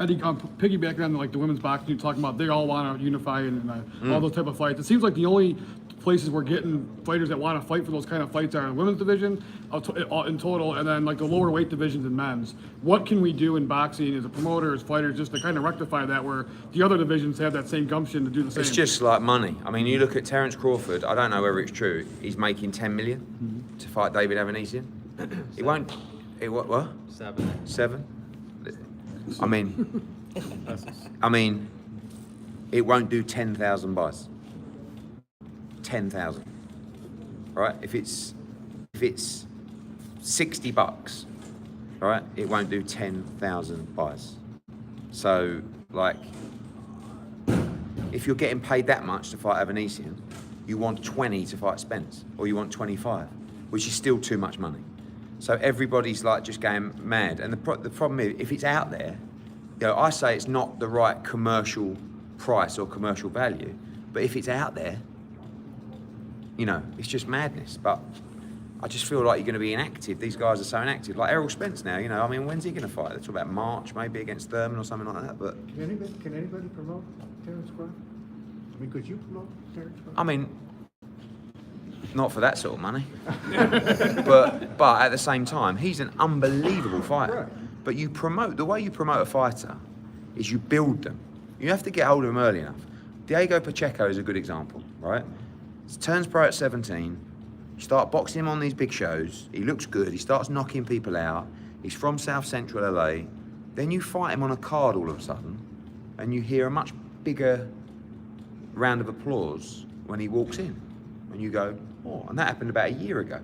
Eddie, piggybacking on like the women's boxing, you're talking about they all want to unify and all those type of fights. It seems like the only places we're getting fighters that want to fight for those kind of fights are in the women's division in total, and then like the lower weight divisions in men's. What can we do in boxing as a promoter, as fighters, just to kind of rectify that, where the other divisions have that same gumption to do the same? It's just like money. I mean, you look at Terence Crawford. I don't know whether it's true. He's making 10 million to fight David Avanesian. It won't. It what? 7. I mean, it won't do 10,000 buys. 10,000, right? If it's $60, right? It won't do 10,000 buys. So, like, if you're getting paid that much to fight Avanesian, you want 20 to fight Spence, or you want 25, which is still too much money. So everybody's like just going mad. And the problem is, if it's out there, you know, I say it's not the right commercial price or commercial value, but if it's out there, you know, it's just madness. But I just feel like you're going to be inactive. These guys are so inactive. Like Errol Spence now, you know, I mean, when's he going to fight? They're talking about March, maybe against Thurman or something like that. But Can anybody promote Terence Crawford? I mean, could you promote Terence Crawford? I mean, not for that sort of money. but at the same time, he's an unbelievable fighter. Right. But the way you promote a fighter is you build them. You have to get hold of them early enough. Diego Pacheco is a good example, right? He turns pro at 17. You start boxing him on these big shows. He looks good. He starts knocking people out. He's from South Central LA. Then you fight him on a card all of a sudden, and you hear a much bigger round of applause when he walks in. And you go, oh, and that happened about a year ago.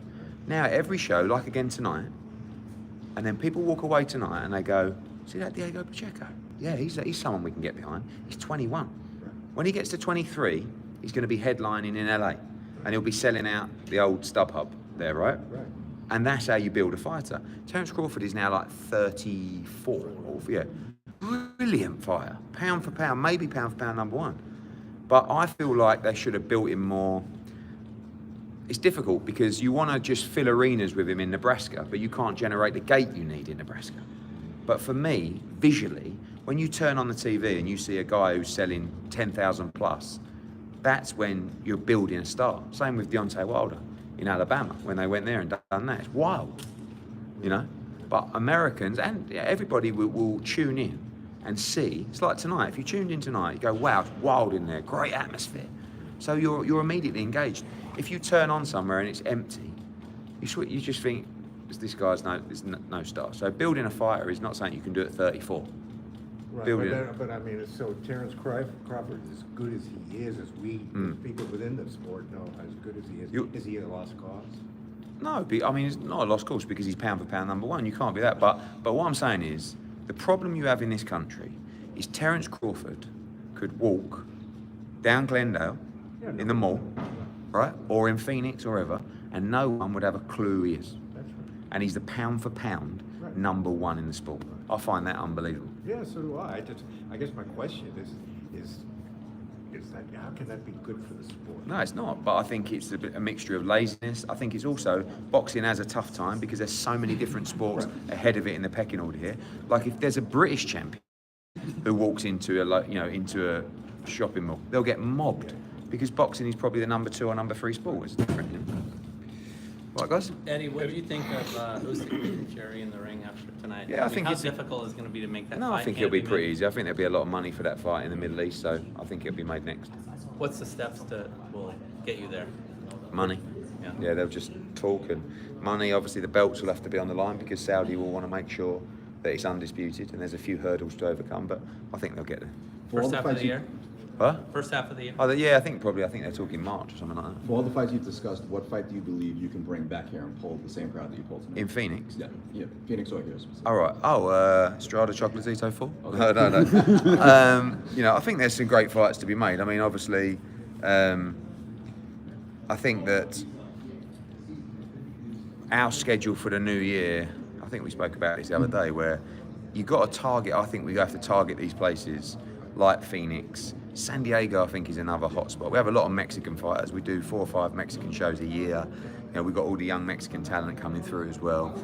Now, every show, like again tonight, and then people walk away tonight and they go, see that Diego Pacheco? Yeah, he's someone we can get behind. He's 21. When he gets to 23, he's going to be headlining in LA, and he'll be selling out the old StubHub there, right? Right. And that's how you build a fighter. Terence Crawford is now like 34. Yeah, brilliant fighter, pound for pound, maybe pound for pound number one. But I feel like they should have built him more. It's difficult because you want to just fill arenas with him in Nebraska, but you can't generate the gate you need in Nebraska. But for me, visually, when you turn on the TV and you see a guy who's selling 10,000 plus, that's when you're building a star. Same with Deontay Wilder in Alabama, when they went there and done that. It's wild, you know? But Americans and everybody will tune in and see. It's like tonight. If you tuned in tonight, you go, wow, it's wild in there, great atmosphere. So you're immediately engaged. If you turn on somewhere and it's empty, you just think, this guy's no star. So building a fighter is not something you can do at 34. Right, but I mean, so Terence Crawford, as good as he is, as we as people within the sport know, as good as he is he a lost cause? No, I mean, it's not a lost cause because he's pound for pound number one. You can't be that. But what I'm saying is, the problem you have in this country is Terence Crawford could walk down Glendale in the mall, right, or in Phoenix or wherever, and no one would have a clue who he is. That's right. And he's the pound for pound number one in the sport. I find that unbelievable. Yeah, so do I. I guess my question is that how can that be good for the sport? No, it's not. But I think it's a mixture of laziness. I think it's also boxing has a tough time because there's so many different sports ahead of it in the pecking order here. Like if there's a British champion who walks into a shopping mall, they'll get mobbed because boxing is probably the number 2 or number 3 sport. It's different. You know? Right, guys? Eddie, what do you think of Usyk and Jerry in the ring after tonight? Yeah, I think how it's difficult is it going to be to make that fight? No, I think it'll be pretty easy. I think there'll be a lot of money for that fight in the Middle East, so I think it'll be made next. What's the steps that will get you there? Money. Yeah, they'll just talk and money. Obviously, the belts will have to be on the line because Saudi will want to make sure that it's undisputed, and there's a few hurdles to overcome. But I think they'll get there. First half of the year. What? First half of the year. Oh, yeah, I think they're talking March or something like that. For all the fights you've discussed, what fight do you believe you can bring back here and pull the same crowd that you pulled tonight? In Phoenix? Yeah, Phoenix or here specifically. All right. Estrada Chocolatito 4? Okay. No. You know, I think there's some great fights to be made. I mean, obviously, I think that our schedule for the new year, I think we spoke about this the other day, where you got to target. I think we have to target these places like Phoenix. San Diego, I think, is another hotspot. We have a lot of Mexican fighters. We do 4 or 5 Mexican shows a year. You know, we've got all the young Mexican talent coming through as well.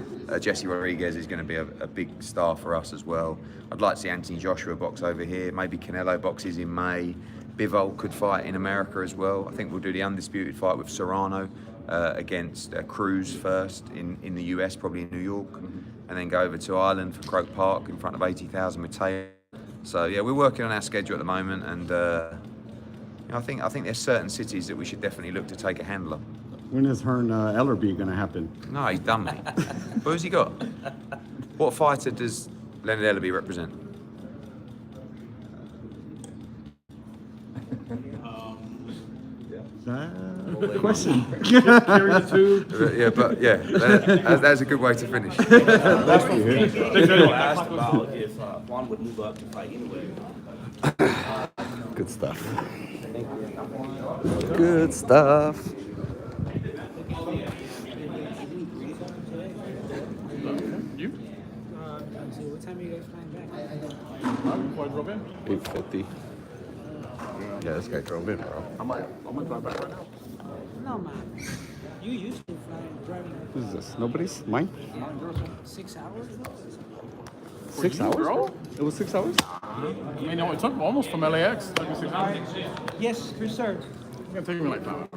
Jesse Rodriguez is going to be a big star for us as well. I'd like to see Anthony Joshua box over here. Maybe Canelo boxes in May. Bivol could fight in America as well. I think we'll do the undisputed fight with Serrano against Cruz first in the US, probably in New York, and then go over to Ireland for Croke Park in front of 80,000 with Taylor. So yeah, we're working on our schedule at the moment, and I think there's certain cities that we should definitely look to take a handle on. When is Hearn Ellerby going to happen? No, he's done, mate. Who's he got? What fighter does Leonard Ellerby represent? Question. Yeah, but yeah, that's a good way to finish. People asked about if Juan would move up to fight anyway. Good stuff. Good stuff. You? What time are you guys flying back? Before I drove in? 8:50. Yeah, this guy drove in, bro. I'm gonna drive back right now. No, man. You used to fly driving. Who's this? Nobody's? Mine? 6 hours? 6 hours, bro? It was 6 hours? I mean, it took almost from LAX. Took me 6 hours. Yes, Chris, sir. It's gonna take me like 5 hours.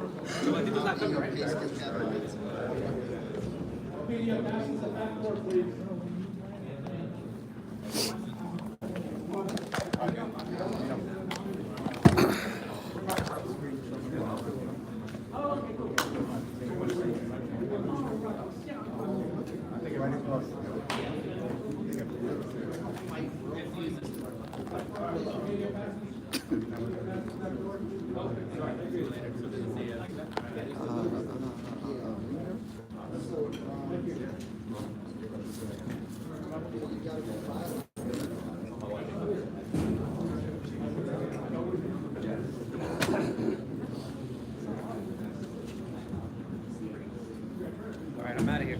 All right, I'm out of here.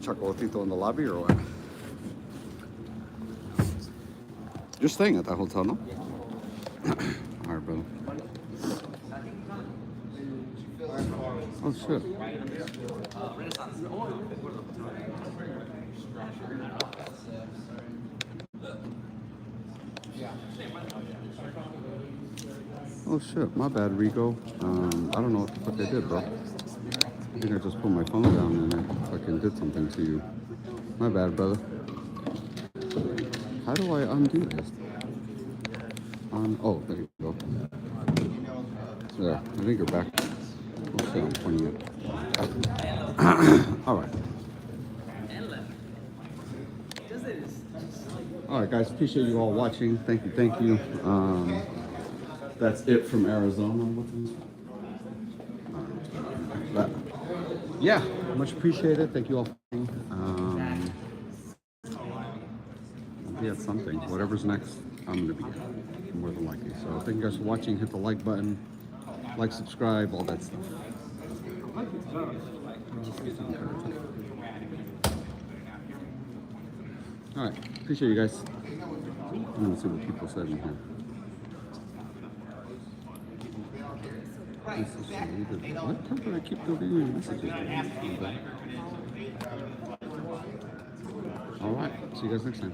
Chocolatito in the lobby or what? You're staying at that hotel, no? All right, brother. Oh, shit. Oh, shit. My bad, Rico. I don't know what the fuck I did, bro. I think I just put my phone down and I fucking did something to you. My bad, brother. How do I undo this? Oh, there you go. There, I think you're back. Oh shit, I'm pointing it. All right. All right, guys, appreciate you all watching. Thank you. That's it from Arizona. Yeah, much appreciated. Thank you all for watching. I'll be at something. Whatever's next, I'm going to be at, more than likely. So thank you guys for watching. Hit the like button. Like, subscribe, all that stuff. All right, appreciate you guys. I'm going to see what people said in here. What do I keep deleting messages? All right, see you guys next time.